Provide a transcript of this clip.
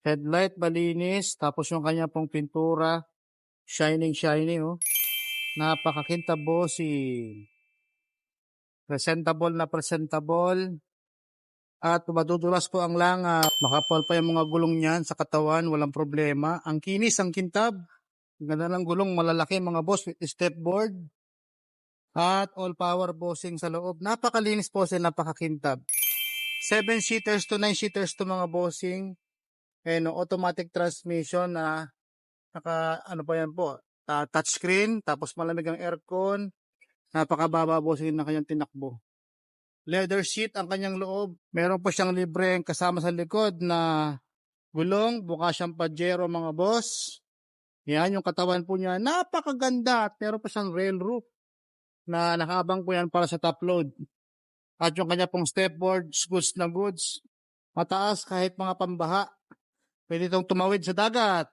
Headlight malinis, tapos yung kanya pong pintura, shining oh. Napakakintab bossing. Presentable na presentable. At madudulas po ang langap. Makapal pa yung mga gulong niyan sa katawan, walang problema. Ang kinis, ang kintab. Ang ganda ng gulong, malalaki mga boss with stepboard. At all power bossing sa loob. Napakalinis po sila, napakakintab. 7-seaters to 9-seaters to mga bossing. Automatic transmission na ano pa yan po, touchscreen, tapos malamig ang aircon. Napakababa bossing na kanyang tinakbo. Leather seat ang kanyang loob. Meron po siyang libreng kasama sa likod na gulong. Buka siyang Pajero mga boss. Yan yung katawan po niya. Napakaganda at meron pa siyang rail roof na nakabang po yan para sa top load. At yung kanya pong stepboard, goods na goods. Mataas kahit mga pambaha. Pwede itong tumawid sa dagat.